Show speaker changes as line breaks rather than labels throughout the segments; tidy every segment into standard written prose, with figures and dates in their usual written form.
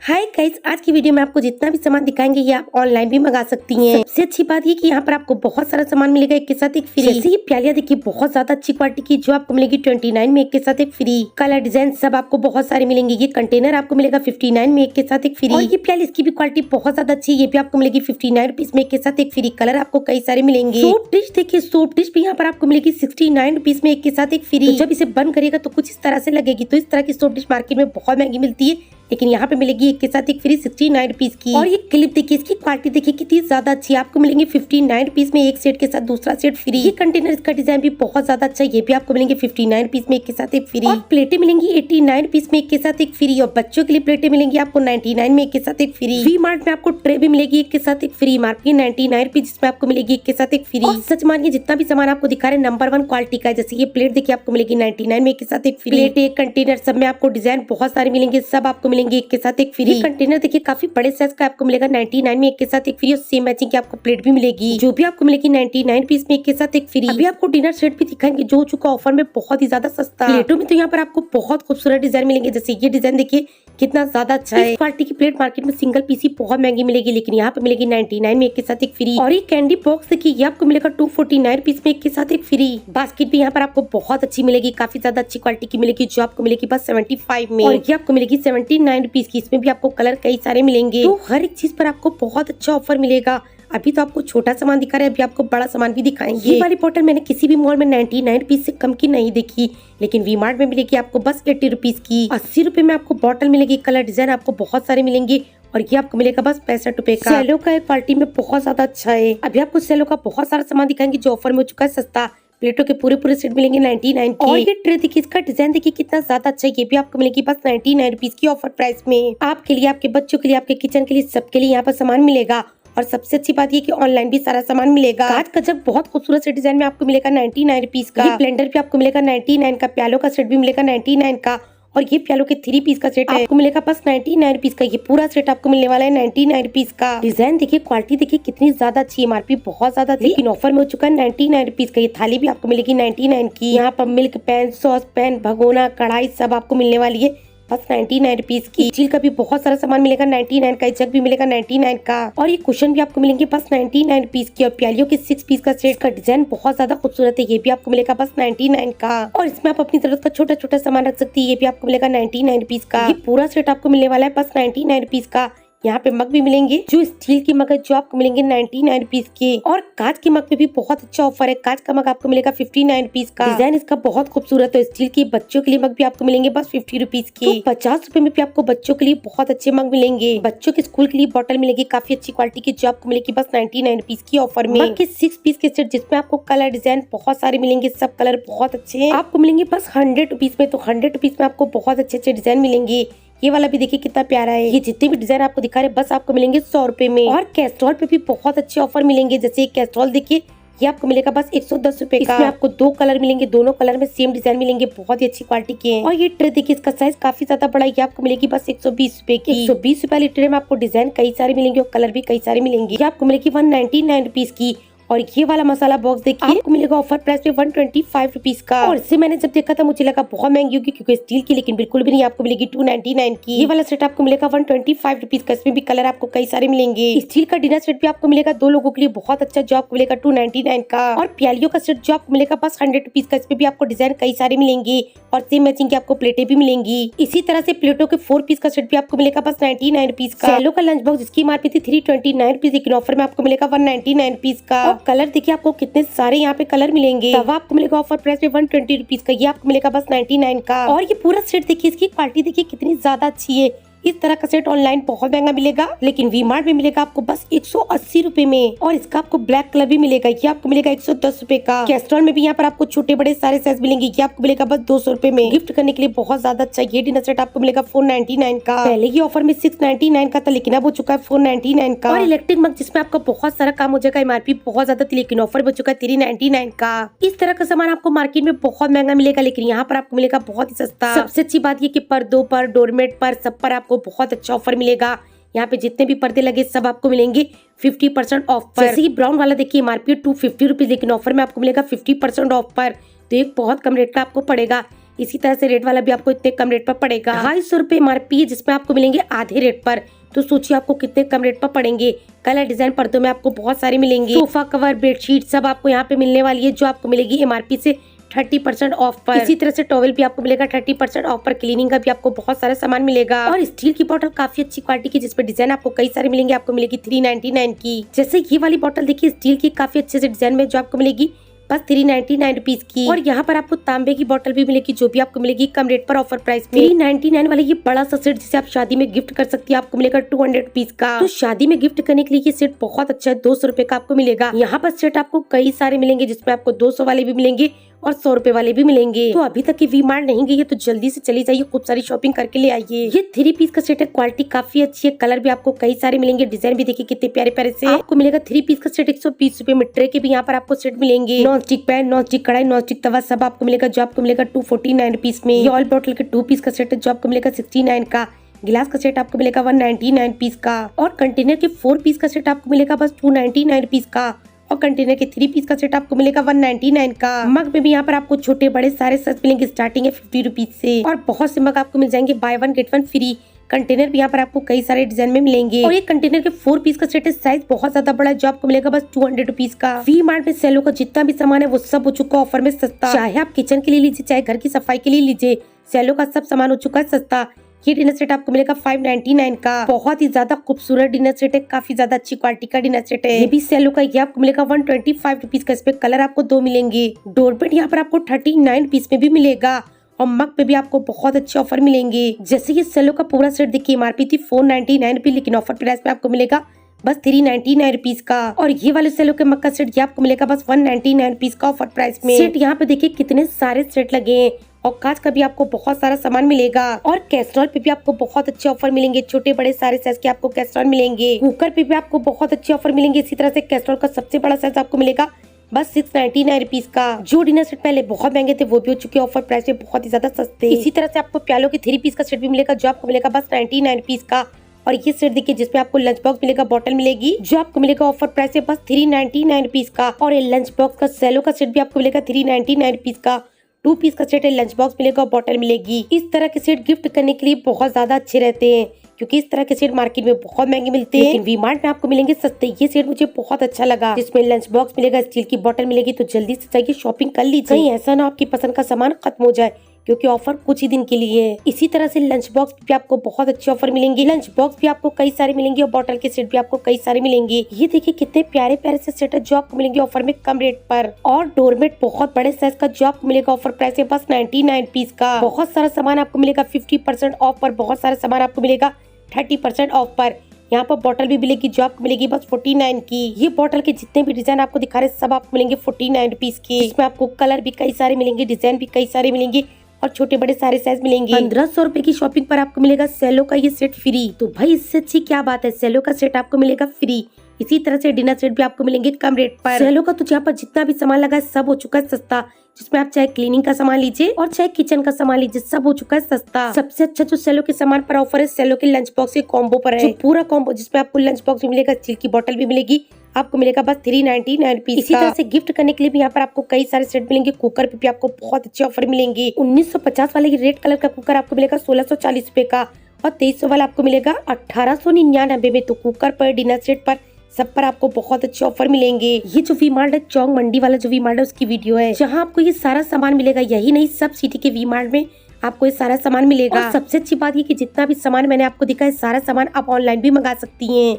Hi guys, आज की video में आपको जितना भी सामान दिखाएंगे ये आप ऑनलाइन भी मंगा सकती हैं। सबसे अच्छी बात ये कि यहाँ पर आपको बहुत सारा सामान मिलेगा एक के साथ एक फ्री। जैसे ये प्यालियां देखिए बहुत ज्यादा अच्छी क्वालिटी की जो आपको मिलेगी 29 में एक के साथ एक फ्री। कलर डिजाइन सब आपको बहुत सारे मिलेंगे। ये कंटेनर आपको मिलेगा 59 में एक के साथ एक फ्री। और ये प्याली इसकी भी क्वालिटी बहुत ज्यादा अच्छी है। ये भी आपको मिलेगी 59 रुपीज में एक के साथ एक फ्री। कलर आपको कई सारे मिलेंगे। सोप डिश देखिए, सोप डिश भी यहाँ पर आपको मिलेगी 69 रुपीज में एक के साथ एक फ्री। जब इसे बंद करेगा तो कुछ इस तरह से लगेगी। तो इस तरह की सोप डिश मार्केट में बहुत महंगी मिलती है, लेकिन यहाँ पे मिलेगी एक के साथ एक फ्री 69 रुपीज की। और ये क्लिप देखिए, इसकी क्वालिटी देखिए कितनी ज्यादा अच्छी है। आपको मिलेंगे 59 रुपीज में एक सेट के साथ दूसरा सेट फ्री। ये कंटेनर, इसका डिजाइन भी बहुत ज्यादा अच्छा है। ये भी आपको मिलेंगे 59 रुपीज में एक के साथ एक फ्री। और प्लेटें मिलेंगी 89 रुपीज में एक के साथ एक फ्री। और बच्चों के लिए प्लेटें मिलेंगी आपको 99 में एक के साथ एक फ्री। वी मार्ट में आपको ट्रे भी मिलेगी एक के साथ एक फ्री। मार्केट 99 रुपीज, जिसमें आपको मिलेगी एक के साथ एक फ्री। और सच मानिए जितना भी सामान आपको दिखा रहे नंबर 1 क्वालिटी का है। जैसे ये प्लेट देखिए आपको मिलेगी 99 में एक के साथ एक फ्री। प्लेट, एक कंटेनर, सब में आपको डिजाइन बहुत सारे मिलेंगे। सब आपको मिलेंगे एक के साथ एक फ्री। कंटेनर देखिए काफी बड़े साइज का आपको मिलेगा 99 में एक के साथ एक फ्री। और सेम मैचिंग की आपको प्लेट भी मिलेगी जो भी आपको मिलेगी 99 पीस में एक के साथ एक फ्री। अभी आपको डिनर सेट भी दिखाएंगे जो हो चुका ऑफर में बहुत ही ज्यादा सस्ता। प्लेटों में तो यहाँ पर आपको बहुत खूबसूरत डिजाइन मिलेंगे। जैसे ये डिजाइन देखिए कितना ज्यादा अच्छा है। इस क्वालिटी की प्लेट मार्केट में सिंगल पीस ही बहुत महंगी मिलेगी, लेकिन यहाँ पे मिलेगी 99 में एक के साथ एक फ्री। और ये कैंडी बॉक्स देखिए, ये आपको मिलेगा 249 पीस में एक के साथ एक फ्री। बास्केट भी यहाँ पर आपको बहुत अच्छी मिलेगी, काफी ज्यादा अच्छी क्वालिटी की मिलेगी जो आपको मिलेगी बस 75 में। और ये आपको मिलेगी 79 रुपीज की। इसमें भी आपको कलर कई सारे मिलेंगे। तो हर एक चीज पर आपको बहुत अच्छा ऑफर मिलेगा। अभी तो आपको छोटा सामान दिखा रहे हैं, अभी आपको बड़ा सामान भी दिखाएंगे। ये वाली बोतल मैंने किसी भी मॉल में 99 रुपीज से कम की नहीं देखी, लेकिन वी मार्ट में मिलेगी आपको बस 80 रुपीज की। 80 रुपए में आपको बोतल मिलेगी। कलर डिजाइन आपको बहुत सारे मिलेंगे और ये आपको मिलेगा बस 65 रुपए का। सेलो का क्वालिटी में बहुत ज्यादा अच्छा है। अभी आपको सेलो का बहुत सारा सामान दिखाएंगे जो ऑफर में हो चुका है सस्ता। प्लेटों के पूरे सेट मिलेंगे 99 के। और ये ट्रे देखिए, इसका डिजाइन देखिए कितना ज्यादा अच्छा है। ये भी आपको मिलेगी बस 99 रुपीज की ऑफर प्राइस में। आपके लिए, आपके बच्चों के लिए, आपके किचन के लिए, सबके लिए यहाँ पर सामान मिलेगा। और सबसे अच्छी बात ये कि ऑनलाइन भी सारा सामान मिलेगा। कांच का जग बहुत खूबसूरत से डिजाइन में आपको मिलेगा 99 रुपीज का। ब्लेंडर भी आपको मिलेगा 99 का। प्यालो का सेट भी मिलेगा 99 का। और ये प्यालो के 3 पीस का सेट आपको मिलेगा बस 99 रुपीज का। ये पूरा सेट आपको मिलने वाला है 99 रुपीज का। डिजाइन देखिए, क्वालिटी देखिए कितनी ज्यादा अच्छी है। एमआरपी बहुत ज्यादा थी, लेकिन ऑफर में हो चुका है 99 रुपीज का। ये थाली भी आपको मिलेगी 99 की। यहाँ पर मिल्क पैन, सॉस पैन, भगोना, कढ़ाई सब आपको मिलने वाली है बस 99 रुपीज की। स्टील का भी बहुत सारा सामान मिलेगा 99 का। जग भी मिलेगा 99 का। और ये कुशन भी आपको मिलेंगे बस 99 रुपीज की। और प्यालियों के 6 पीस का सेट का डिजाइन बहुत ज्यादा खूबसूरत है। ये भी आपको मिलेगा बस 99 का। और इसमें आप अपनी जरूरत का छोटा छोटा सामान रख सकती है। ये भी आपको मिलेगा 99 रुपीज का। ये पूरा सेट आपको मिलने वाला है बस 99 रुपीज का। यहाँ पे मग भी मिलेंगे जो स्टील के मग है जो आपको मिलेंगे 99 रुपीज के। और कांच के मग पे भी बहुत अच्छा ऑफर है। कांच का मग आपको मिलेगा 59 रुपीज का। डिजाइन इसका बहुत खूबसूरत है। स्टील के बच्चों के लिए मग भी आपको मिलेंगे बस 50 रुपीज के। तो 50 रुपए में भी आपको बच्चों के लिए बहुत अच्छे मग मिलेंगे। बच्चों के स्कूल के लिए बोतल मिलेगी काफी अच्छी क्वालिटी की जो आपको मिलेगी बस 99 रुपीज की ऑफर में। मग के 6 पीस के सेट जिसमें आपको कलर डिजाइन बहुत सारे मिलेंगे। सब कलर बहुत अच्छे हैं। आपको मिलेंगे बस 100 रुपीज में। तो 100 रुपीज में आपको बहुत अच्छे अच्छे डिजाइन मिलेंगे। ये वाला भी देखिए कितना प्यारा है। ये जितने भी डिजाइन आपको दिखा रहे बस आपको मिलेंगे 100 रुपए में। और कैस्ट्रॉल पे भी बहुत अच्छे ऑफर मिलेंगे। जैसे कैस्ट्रॉल देखिए, ये आपको मिलेगा बस 110 रुपए का। इसमें आपको 2 कलर मिलेंगे, दोनों कलर में सेम डिजाइन मिलेंगे, बहुत ही अच्छी क्वालिटी के हैं। और ये ट्रे देखिए, इसका साइज काफी ज्यादा बड़ा है। ये आपको मिलेगी बस 120 रुपए की। 120 रुपए वाली ट्रे में आपको डिजाइन कई सारे मिलेंगे और कलर भी कई सारे मिलेंगे। ये आपको मिलेगी 199 रुपीज की। और ये वाला मसाला बॉक्स देखिए आपको मिलेगा ऑफर प्राइस पे 125 रुपीज का। और इसे मैंने जब देखा था मुझे लगा बहुत महंगी होगी क्योंकि स्टील की, लेकिन बिल्कुल भी नहीं। आपको मिलेगी 299 की। ये वाला सेट आपको मिलेगा 125 रुपीज का। इसमें भी कलर आपको कई सारे मिलेंगे। स्टील का डिनर सेट भी आपको मिलेगा 2 लोगों के लिए बहुत अच्छा जो आपको मिलेगा 299 का। और प्यालियों का सेट जो आपको मिलेगा बस 100 रुपीज का। इसमें भी आपको डिजाइन कई सारे मिलेंगे और सेम मैचिंग की आपको प्लेटें भी मिलेंगी। इसी तरह से प्लेटों के 4 पीस का सेट भी आपको मिलेगा बस 99 रुपीज का। सेलो का लंच बॉक्स जिसकी एमआरपी थी 329 रुपीज, लेकिन ऑफर में आपको मिलेगा 199 रुपीज का। और कलर देखिए आपको कितने सारे यहाँ पे कलर मिलेंगे। तवा आपको मिलेगा ऑफर प्राइस पे 120 रुपीज का। ये आपको मिलेगा बस 99 का। और ये पूरा सेट देखिए, इसकी क्वालिटी देखिए कितनी ज्यादा अच्छी है। इस तरह का सेट ऑनलाइन बहुत महंगा मिलेगा, लेकिन वी मार्ट में मिलेगा आपको बस 180 रुपए में। और इसका आपको ब्लैक कलर भी मिलेगा। ये आपको मिलेगा 110 रुपए का। कैस्ट्रॉल में भी यहाँ पर आपको छोटे बड़े सारे साइज मिलेंगे। ये आपको मिलेगा बस 200 रुपए में। गिफ्ट करने के लिए बहुत ज्यादा अच्छा। ये डिनर सेट आपको मिलेगा 499 का। पहले ये ऑफर में 699 का था, लेकिन अब हो चुका है 499 का। और इलेक्ट्रिक मग जिसमें आपका बहुत सारा काम हो जाएगा। एमआरपी बहुत ज्यादा थी, लेकिन ऑफर हो चुका है 399 का। इस तरह का सामान आपको मार्केट में बहुत महंगा मिलेगा, लेकिन यहाँ पर आपको मिलेगा बहुत ही सस्ता। सबसे अच्छी बात ये कि पर्दों पर, डोरमेट पर, सब पर आपको बहुत अच्छा ऑफर मिलेगा। यहाँ पे जितने भी पर्दे लगे सब आपको मिलेंगे 50% ऑफ पर। जैसे कि ब्राउन वाला देखिए एमआरपी 250 रुपीज, लेकिन ऑफर में आपको मिलेगा 50% ऑफ पर। तो एक बहुत कम रेट का आपको पड़ेगा। इसी तरह से रेट वाला भी आपको इतने कम रेट पर पड़ेगा। 250 रुपए MRP है, जिसमें आपको मिलेंगे आधे रेट पर। तो सोचिए आपको कितने कम रेट पर पड़ेंगे। कलर डिजाइन पर्दों में आपको बहुत सारे मिलेंगे। सोफा कवर, बेडशीट सब आपको यहाँ पे मिलने वाली है, जो आपको मिलेगी MRP से 30% ऑफ पर। इसी तरह से टॉवेल भी आपको मिलेगा 30% ऑफ पर। क्लीनिंग का भी आपको बहुत सारा सामान मिलेगा। और स्टील की बोतल काफी अच्छी क्वालिटी की, जिसपे डिजाइन आपको कई सारे मिलेंगे। आपको मिलेगी 399 की। जैसे ये वाली बोतल देखिए स्टील की, काफी अच्छे से डिजाइन में, जो आपको मिलेगी बस 399 रुपीज की। और यहाँ पर आपको तांबे की बोतल भी मिलेगी, जो भी आपको मिलेगी कम रेट पर ऑफर प्राइस में। 399 वाला ये बड़ा सा सेट, जिसे आप शादी में गिफ्ट कर सकती है, आपको मिलेगा 200 रुपीज का। तो शादी में गिफ्ट करने के लिए ये सेट बहुत अच्छा है, 200 रुपए का आपको मिलेगा। यहाँ पर सेट आपको कई सारे मिलेंगे, जिसमें आपको 200 वाले भी मिलेंगे और 100 रुपए वाले भी मिलेंगे। तो अभी तक ये वी मार्ट नहीं गई है तो जल्दी से चली जाइए, खूब सारी शॉपिंग करके ले आइए। ये 3 पीस का सेट है, क्वालिटी काफी अच्छी है, कलर भी आपको कई सारे मिलेंगे, डिजाइन भी देखिए कितने प्यारे प्यारे से। आपको मिलेगा 3 पीस का सेट 120 रुपए में। ट्रे के भी यहाँ पर आपको सेट मिलेंगे। Non stick pan, non stick कढ़ाई, नॉन स्टिक तवा सब आपको मिलेगा, जो आपको मिलेगा 249 रुपीज में। ये ऑयल बॉटल के 2 पीस का सेट है, जो आपको मिलेगा 69 का। गिलास का सेट आपको मिलेगा 199 पीस का। और कंटेनर के 4 पीस का सेट आपको मिलेगा बस 299 पीस का। और कंटेनर के 3 पीस का सेट आपको मिलेगा 199 का। मग में भी यहाँ पर आपको छोटे बड़े सारे साइज मिलेंगे, स्टार्टिंग है 50 रुपीज से। और बहुत से मग आपको मिल जाएंगे बाय 1 गेट 1 फ्री। कंटेनर भी यहाँ पर आपको कई सारे डिजाइन में मिलेंगे। और ये कंटेनर के 4 पीस का सेट है, साइज बहुत ज्यादा बड़ा है, जो आपको मिलेगा बस 200 रुपीज का। वी मार्ट में सेलो का जितना भी सामान है वो सब हो चुका ऑफर में सस्ता। चाहे आप किचन के लिए लीजिए, चाहे घर की सफाई के लिए लीजिए, सेलो का सब सामान हो चुका है सस्ता। ये डिनर सेट आपको मिलेगा 599 का। बहुत ही ज्यादा खूबसूरत डिनर सेट है, काफी ज्यादा अच्छी क्वालिटी का डिनर सेट है। ये भी सेलो का, ये आपको मिलेगा 125 रुपीज का। इस पे कलर आपको 2 मिलेंगे। डोरमेट यहाँ पर आपको 39 पीस में भी मिलेगा। और मग पे भी आपको बहुत अच्छे ऑफर मिलेंगे। जैसे ये सेलो का पूरा सेट देखिए, MRP थी 499 रुपीज, लेकिन ऑफर प्राइस में आपको मिलेगा बस 399 रुपीज का। और ये वाले सेलो के मग का सेट ये आपको मिलेगा बस 199 रुपीज का ऑफर प्राइस में। सेट यहाँ पे देखिए कितने सारे सेट लगे हैं। और कांच का भी आपको बहुत सारा सामान मिलेगा। और कैस्ट्रॉल पे भी आपको बहुत अच्छे ऑफर मिलेंगे, छोटे बड़े सारे साइज के आपको कैस्ट्रॉल मिलेंगे। कुकर पे भी आपको बहुत अच्छे ऑफर मिलेंगे। इसी तरह से कैस्ट्रॉल का सबसे बड़ा साइज आपको मिलेगा बस 699 रुपीज का। जो डिनर सेट पहले बहुत महंगे थे वो भी हो चुके ऑफर प्राइस में बहुत ही ज्यादा सस्ते। इसी तरह से आपको प्यालो के 3 पीस का सेट भी मिलेगा, जो आपको मिलेगा बस 99 रुपीज का। और ये सेट देखिए, जिसमें आपको लंच बॉक्स मिलेगा, बॉटल मिलेगी, जो आपको मिलेगा ऑफर प्राइस है बस 399 रुपीज का। और ये लंच बॉक्स का सेलो का सेट भी आपको मिलेगा 399 रुपीज का। 2 पीस का सेट है, लंच बॉक्स मिलेगा और बॉटल मिलेगी। इस तरह के सेट गिफ्ट करने के लिए बहुत ज्यादा अच्छे रहते हैं, क्योंकि इस तरह के सेट मार्केट में बहुत महंगे मिलते हैं, लेकिन वी मार्ट में आपको मिलेंगे सस्ते। ये सेट मुझे बहुत अच्छा लगा, जिसमें लंच बॉक्स मिलेगा, स्टील की बोतल मिलेगी। तो जल्दी से जाइए शॉपिंग कर लीजिए, कहीं ऐसा ना आपकी पसंद का सामान खत्म हो जाए, क्योंकि ऑफर कुछ ही दिन के लिए है। इसी तरह से लंच बॉक्स भी आपको बहुत अच्छे ऑफर मिलेंगे। लंच बॉक्स भी आपको कई सारे मिलेंगे और बॉटल के सेट भी आपको कई सारे मिलेंगे। ये देखिए कितने प्यारे प्यारे से सेट है, जो आपको मिलेंगे ऑफर में कम रेट पर। और डोरमेट बहुत बड़े साइज का, जो आपको मिलेगा ऑफर प्राइस है बस 99 पीस का। बहुत सारा सामान आपको मिलेगा 50% ऑफ पर। बहुत सारा सामान आपको मिलेगा 30% ऑफ पर। यहाँ पर बॉटल भी मिलेगी, जो आपको मिलेगी बस 49 की। ये बॉटल के जितने भी डिजाइन आपको दिखा रहे सब आपको मिलेंगे 49 रुपीज की। इसमें आपको कलर भी कई सारे मिलेंगे, डिजाइन भी कई सारे मिलेंगे और छोटे बड़े सारे साइज मिलेंगे। 1500 रुपए की शॉपिंग पर आपको मिलेगा सेलो का ये सेट फ्री। तो भाई इससे अच्छी क्या बात है, सेलो का सेट आपको मिलेगा फ्री। इसी तरह से डिनर सेट भी आपको मिलेंगे कम रेट पर। सेलो का तो यहाँ पर जितना भी सामान लगा है सब हो चुका है सस्ता, जिसमें आप चाहे क्लीनिंग का सामान लीजिए और चाहे किचन का सामान लीजिए, सब हो चुका है सस्ता। सबसे अच्छा जो सेलो के सामान पर ऑफर है, सेलो के लंच बॉक्स के कॉम्बो पर है, जो पूरा कॉम्बो, जिसमें आपको लंच बॉक्स भी मिलेगा, स्टील की बोतल भी मिलेगी, आपको मिलेगा बस 399 रुपीज। इसी तरह से गिफ्ट करने के लिए भी यहाँ पर आपको कई सारे सेट मिलेंगे। कुकर पे भी आपको बहुत अच्छे ऑफर मिलेंगे। 1950 वाले रेड कलर का कुकर आपको मिलेगा 1640 रुपए का। और 2300 वाला आपको मिलेगा 1899 में। तो कुकर पर, डिनर सेट पर, सब पर आपको बहुत अच्छे ऑफर मिलेंगे। ये जो वी मार्ट है, चौक मंडी वाला जो वी मार्ट है, उसकी वीडियो है, जहाँ आपको ये सारा सामान मिलेगा। यही नहीं, सब सिटी के वी मार्ट में आपको ये सारा सामान मिलेगा। और सबसे अच्छी बात ये कि जितना भी सामान मैंने आपको दिखाया, सारा सामान आप ऑनलाइन भी मंगा सकती हैं।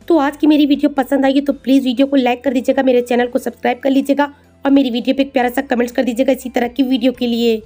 तो आज की मेरी वीडियो पसंद आई तो प्लीज वीडियो को लाइक कर दीजिएगा, मेरे चैनल को सब्सक्राइब कर लीजिएगा और मेरी वीडियो पे एक प्यारा सा कमेंट्स कर दीजिएगा इसी तरह की वीडियो के लिए।